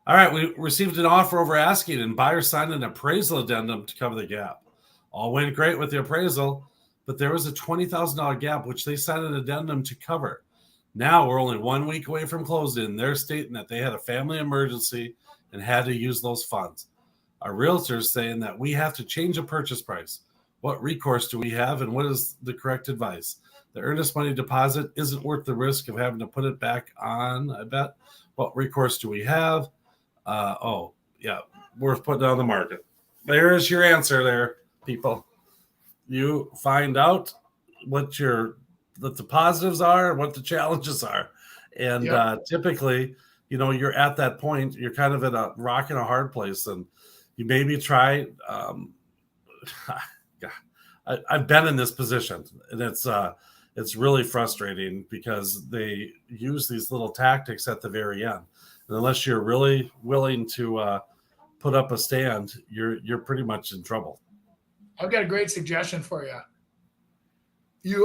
all right, we received an offer over asking, and buyer signed an appraisal addendum to cover the gap. All went great with the appraisal, but there was a $20,000 gap, which they signed an addendum to cover. Now we're only 1 week away from closing. They're stating that they had a family emergency and had to use those funds. Our realtor is saying that we have to change the purchase price. What recourse do we have, and what is the correct advice? The earnest money deposit isn't worth the risk of having to put it back on, I bet. What recourse do we have? Worth putting on the market. There's your answer there, people. You find out what the positives are, what the challenges are. And typically, you're at that point, you're kind of at a rock and a hard place, and you maybe try. I've been in this position, and it's it's really frustrating because they use these little tactics at the very end. And unless you're really willing to put up a stand, you're pretty much in trouble. I've got a great suggestion for you.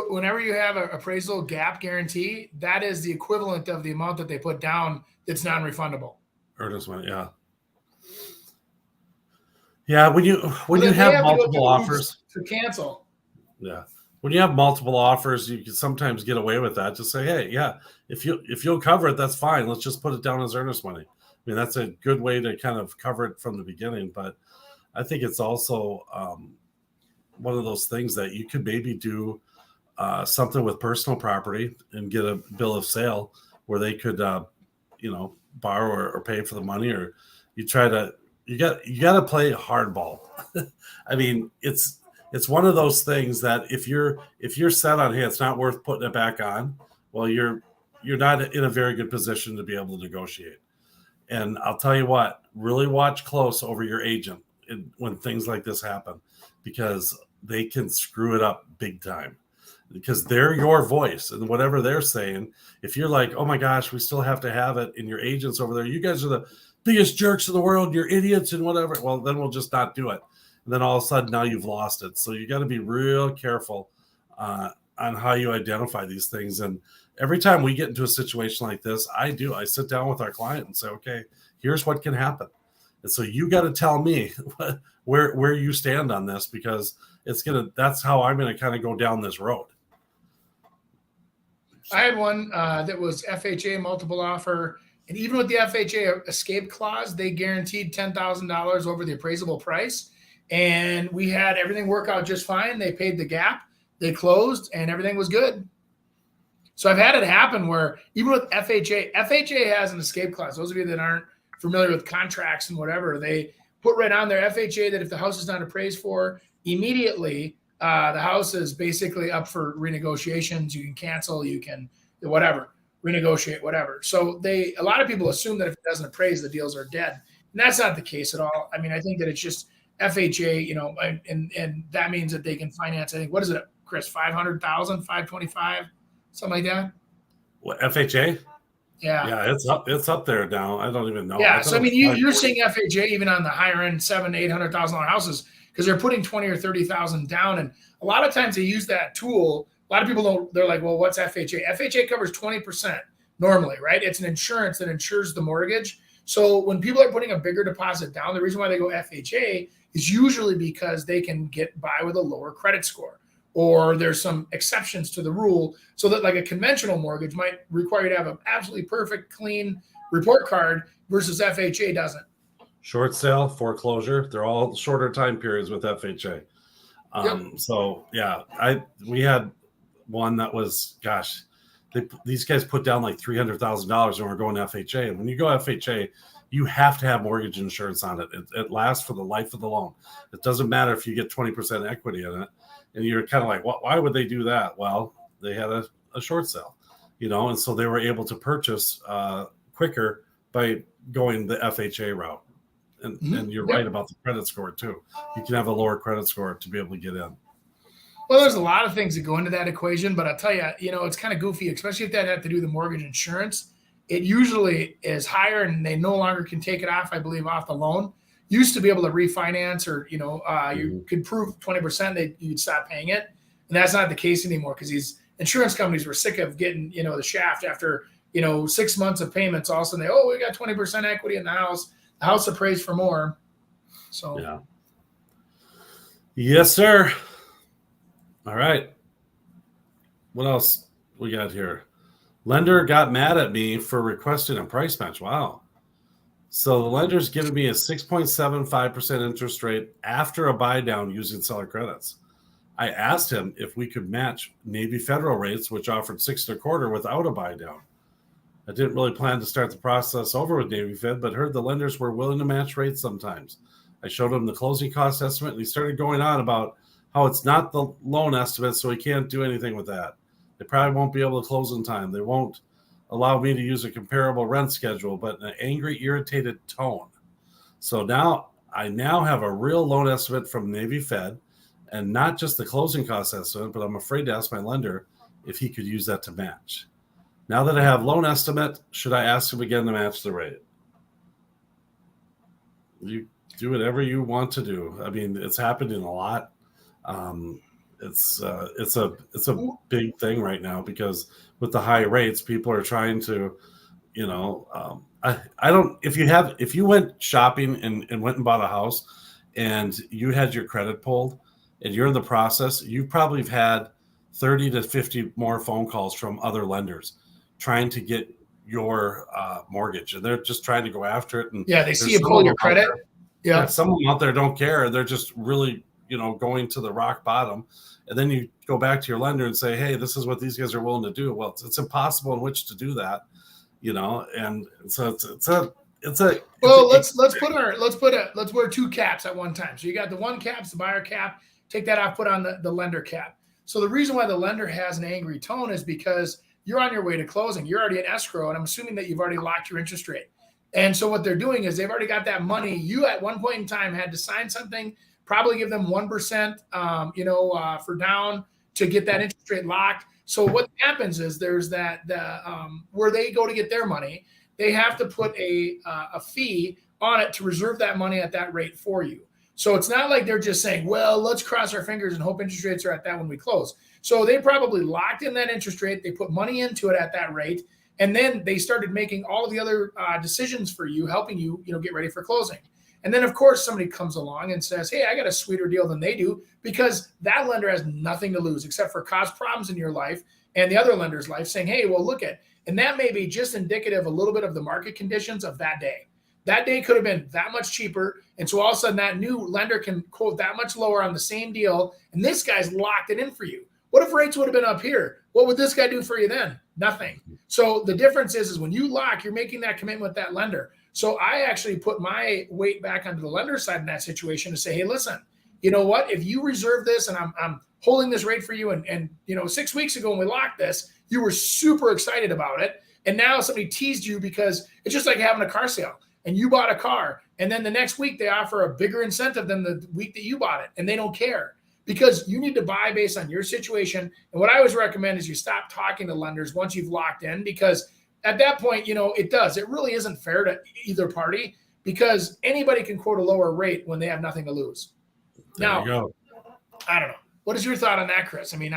Whenever you have an appraisal gap guarantee, that is the equivalent of the amount that they put down that's non-refundable. Earnest money, yeah. Yeah, when you They have to go multiple through offers, to cancel. yeah. When you have multiple offers, you can sometimes get away with that. Just say, hey, yeah, if you'll cover it, that's fine. Let's just put it down as earnest money. I mean, that's a good way to kind of cover it from the beginning. But I think it's also one of those things that you could maybe do something with personal property and get a bill of sale where they could, borrow or pay for the money, or you got to play hardball. I mean, it's one of those things that if you're set on, hey, it's not worth putting it back on, well, you're not in a very good position to be able to negotiate. And I'll tell you what, really watch close over your agent when things like this happen, because they can screw it up big time, because they're your voice, and whatever they're saying, if you're like, oh my gosh, we still have to have it, and your agents over there, you guys are the biggest jerks in the world, you're idiots and whatever, well, then we'll just not do it. And then all of a sudden now you've lost it. So you got to be real careful on how you identify these things. And every time we get into a situation like this, I sit down with our client and say, okay, here's what can happen. And so you got to tell me where you stand on this, because that's how I'm going to kind of go down this road. I had one that was FHA multiple offer. And even with the FHA escape clause, they guaranteed $10,000 over the appraisable price. And we had everything work out just fine. They paid the gap, they closed, and everything was good. So I've had it happen where even with FHA has an escape clause. Those of you that aren't familiar with contracts and whatever, they put right on their FHA that if the house is not appraised for, immediately the house is basically up for renegotiations. You can cancel, you can whatever, renegotiate, whatever. So a lot of people assume that if it doesn't appraise, the deals are dead. And that's not the case at all. I mean, I think that it's just FHA, and that means that they can finance, I think, what is it, Chris, 500,000, 525, something like that? What, FHA? Yeah, it's up there now. I don't even know. Yeah, so I mean, you're seeing FHA even on the higher end $700,000-$800,000 houses, because they're putting 20 or 30,000 down, and a lot of times they use that tool. A lot of people don't. They're like, well, what's FHA? FHA covers 20% normally, right? It's an insurance that insures the mortgage. So when people are putting a bigger deposit down, the reason why they go FHA is usually because they can get by with a lower credit score, or there's some exceptions to the rule, so that like a conventional mortgage might require you to have an absolutely perfect, clean report card versus FHA doesn't. Short sale, foreclosure, they're all shorter time periods with FHA. So yeah, we had one that was, gosh, these guys put down like $300,000 and we're going FHA. And when you go FHA, you have to have mortgage insurance on it. It lasts for the life of the loan. It doesn't matter if you get 20% equity in it. And you're kind of like, why would they do that? Well, they had a short sale, and so they were able to purchase quicker by going the FHA route. And you're right about the credit score too. You can have a lower credit score to be able to get in. Well, there's a lot of things that go into that equation, but I'll tell you, it's kind of goofy, especially if that had to do with the mortgage insurance. It usually is higher, and they no longer can take it off, I believe, off the loan. Used to be able to refinance, or you could prove 20% you'd stop paying it, and that's not the case anymore, because these insurance companies were sick of getting the shaft after 6 months of payments. All of a sudden, we got 20% equity in the house appraised for more. So yeah, yes, sir. All right, what else we got here? Lender got mad at me for requesting a price match. Wow. So the lender's giving me a 6.75% interest rate after a buy down using seller credits. I asked him if we could match Navy Federal rates, which offered 6.25% without a buy down. I didn't really plan to start the process over with Navy Fed, but heard the lenders were willing to match rates sometimes. I showed him the closing cost estimate, and he started going on about how it's not the loan estimate, so he can't do anything with that. They probably won't be able to close in time. They won't allow me to use a comparable rent schedule, but in an angry, irritated tone. So I now have a real loan estimate from Navy Fed, and not just the closing cost estimate, but I'm afraid to ask my lender if he could use that to match. Now that I have loan estimate, should I ask him again to match the rate? You do whatever you want to do. I mean, it's happening a lot. It's a big thing right now because with the high rates, people are trying to, I don't, if you went shopping and went and bought a house and you had your credit pulled and you're in the process, you probably have had 30 to 50 more phone calls from other lenders trying to get your mortgage, and they're just trying to go after it. And yeah, they see you pull your credit. Yeah, some of them out there don't care. They're just really, going to the rock bottom. And then you go back to your lender and say, hey, this is what these guys are willing to do. Well, it's impossible in which to do that, and so let's wear two caps at one time. So you got the one cap's the buyer cap, take that off, put on the lender cap. So the reason why the lender has an angry tone is because you're on your way to closing. You're already in escrow, and I'm assuming that you've already locked your interest rate. And so what they're doing is they've already got that money. You at one point in time had to sign something, probably give them 1%, for down to get that interest rate locked. So what happens is there's that where they go to get their money, they have to put a fee on it to reserve that money at that rate for you. So it's not like they're just saying, well, let's cross our fingers and hope interest rates are at that when we close. So they probably locked in that interest rate. They put money into it at that rate. And then they started making all of the other decisions for you, helping you, get ready for closing. And then, of course, somebody comes along and says, hey, I got a sweeter deal than they do, because that lender has nothing to lose except for cause problems in your life and the other lender's life, saying, hey, well, look at, and that may be just indicative a little bit of the market conditions of that day. That day could have been that much cheaper. And so all of a sudden that new lender can quote that much lower on the same deal. And this guy's locked it in for you. What if rates would have been up here? What would this guy do for you then? Nothing. So the difference is when you lock, you're making that commitment with that lender. So I actually put my weight back onto the lender side in that situation to say, hey, listen, you know what? If you reserve this and I'm holding this rate for you, and 6 weeks ago when we locked this, you were super excited about it. And now somebody teased you because it's just like having a car sale and you bought a car. And then the next week they offer a bigger incentive than the week that you bought it. And they don't care, because you need to buy based on your situation. And what I always recommend is you stop talking to lenders once you've locked in, because at that point, it really isn't fair to either party, because anybody can quote a lower rate when they have nothing to lose. There now, you go. I don't know. What is your thought on that, Chris? I mean,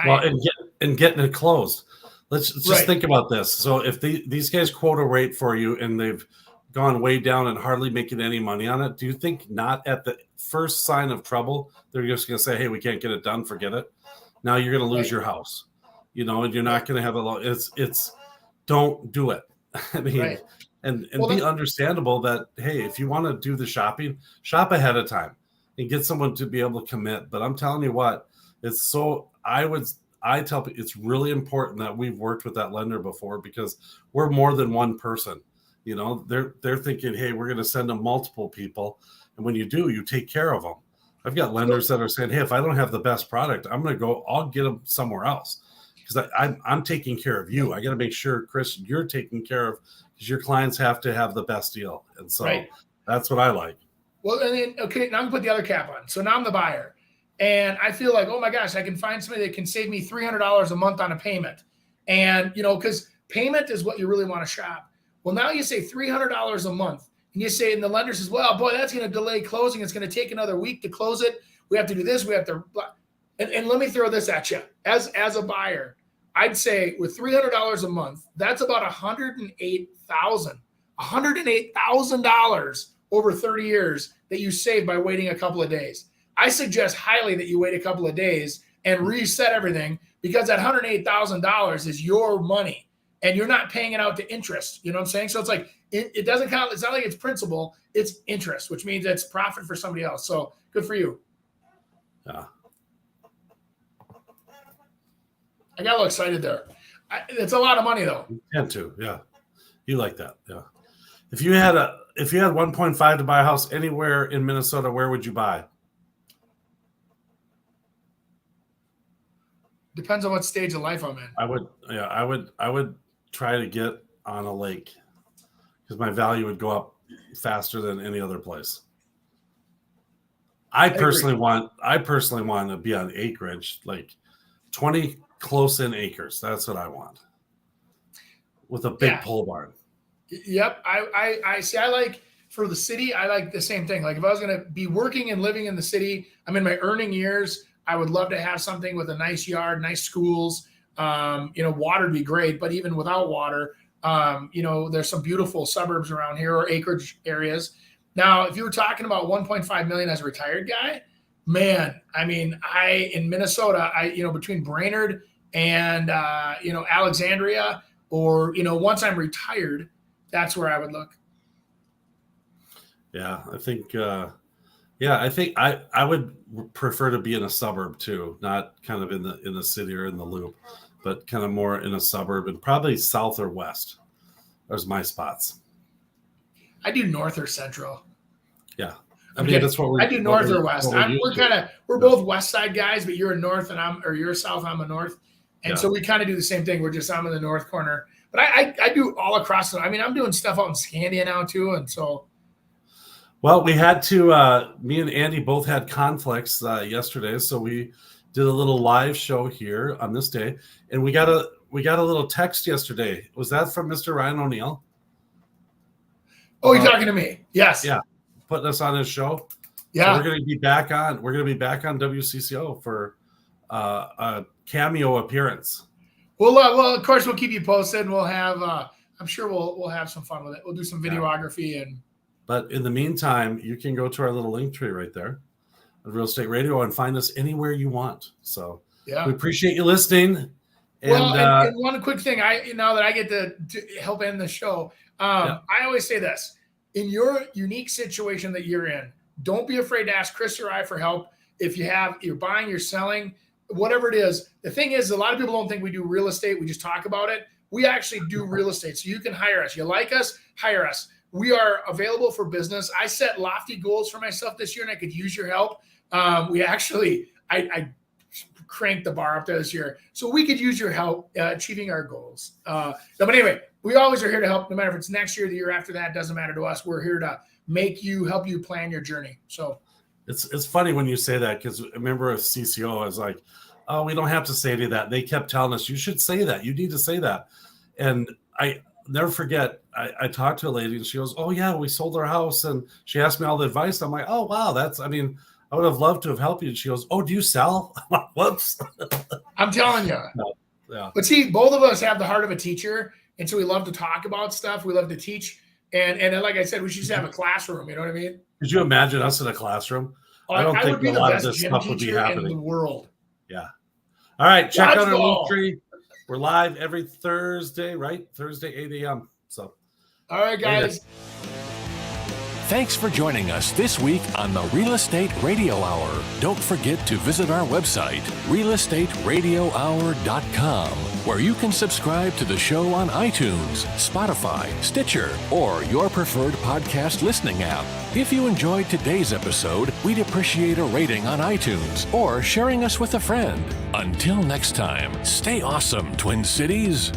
and getting it closed. Let's just Right. think about this. So if these guys quote a rate for you and they've gone way down and hardly making any money on it, do you think not at the first sign of trouble, they're just going to say, hey, we can't get it done, forget it? Now you're going to lose your house, and you're not going to have a loan. It's don't do it. I mean, Right. and be understandable that, hey, if you want to do the shopping, shop ahead of time and get someone to be able to commit. But I'm telling you what, I tell people it's really important that we've worked with that lender before, because we're more than one person. They're thinking, hey, we're going to send them multiple people. And when you do, you take care of them. I've got lenders that are saying, hey, if I don't have the best product, I'll get them somewhere else, because I'm taking care of you. I got to make sure, Chris, you're taken care of, because your clients have to have the best deal. And so That's what I like. Well, and then, okay, now I'm going to put the other cap on. So now I'm the buyer. And I feel like, oh my gosh, I can find somebody that can save me $300 a month on a payment. And, because payment is what you really want to shop. Well, now you say $300 a month, and you say, and the lender says, well, boy, that's going to delay closing. It's going to take another week to close it. We have to do this. We have to, and let me throw this at you. As a buyer, I'd say with $300 a month, that's about $108,000 over 30 years that you save by waiting a couple of days. I suggest highly that you wait a couple of days and reset everything, because that $108,000 is your money and you're not paying it out to interest. You know what I'm saying? So it's like, it doesn't count. It's not like it's principal, it's interest, which means it's profit for somebody else. So good for you. Yeah. I got a little excited there. It's a lot of money though. You tend to, yeah. You like that, yeah. If you had 1.5 to buy a house anywhere in Minnesota, where would you buy? Depends on what stage of life I'm in. I would try to get on a lake, because my value would go up faster than any other place. I personally want to be on acreage, like 20 close in acres. That's what I want. With a big pole barn. Yep. I see. I like for the city, I like the same thing. Like if I was going to be working and living in the city, I'm in my earning years. I would love to have something with a nice yard, nice schools. Water would be great, but even without water, there's some beautiful suburbs around here or acreage areas. Now, if you were talking about 1.5 million as a retired guy, man, I mean, in Minnesota, between Brainerd and, Alexandria, or, once I'm retired, that's where I would look. Yeah, I think, I would prefer to be in a suburb too, not kind of in the city or in the loop, but kind of more in a suburb and probably south or west. There's my spots. I do north or central. Yeah. That's what I do north or west. We're both west side guys, but you're a north and you're a south, I'm a north. And so we kind of do the same thing. I'm in the north corner, but I do all across. I'm doing stuff out in Scandia now too. And so. Well, we had to, me and Andy both had conflicts yesterday. So we did a little live show here on this day, and we got a little text yesterday. Was that from Mr. Ryan O'Neill? Oh, you're talking to me. Yes. Yeah. Putting us on his show. Yeah. So we're going to be back on WCCO for a cameo appearance. Well, of course we'll keep you posted. We'll have, I'm sure we'll have some fun with it. We'll do some videography But in the meantime, you can go to our little link tree right there at Real Estate Radio and find us anywhere you want. So we appreciate you listening. And one quick thing, now that I get to help end the show, I always say this: in your unique situation that you're in, don't be afraid to ask Chris or I for help. If you're buying, you're selling, whatever it is. The thing is, a lot of people don't think we do real estate. We just talk about it. We actually do real estate. So you can hire us. You like us, hire us. We are available for business. I set lofty goals for myself this year, and I could use your help. I cranked the bar up there this year, so we could use your help achieving our goals. But anyway, we always are here to help, no matter if it's next year, the year after that, doesn't matter to us. We're here to help you plan your journey. So it's funny when you say that, because a member of CCO was like, "Oh, we don't have to say to that." They kept telling us, "You should say that. You need to say that." And I never forget, I talked to a lady and she goes, "Oh yeah, we sold our house." And she asked me all the advice. I'm like, "Oh wow, I would have loved to have helped you." And she goes, "Oh, do you sell?" I'm like, "Whoops." I'm telling you. Yeah. But see, both of us have the heart of a teacher. And so we love to talk about stuff. We love to teach. And like I said, we should just have a classroom. You know what I mean? Could you imagine us in a classroom? I don't think a lot of this stuff would be happening in the world. Yeah. All right. Check out our link tree. We're live every Thursday, right? Thursday, 8 a.m. So, all right, guys. Thanks for joining us this week on the Real Estate Radio Hour. Don't forget to visit our website, realestateradiohour.com, where you can subscribe to the show on iTunes, Spotify, Stitcher, or your preferred podcast listening app. If you enjoyed today's episode, we'd appreciate a rating on iTunes or sharing us with a friend. Until next time, stay awesome, Twin Cities.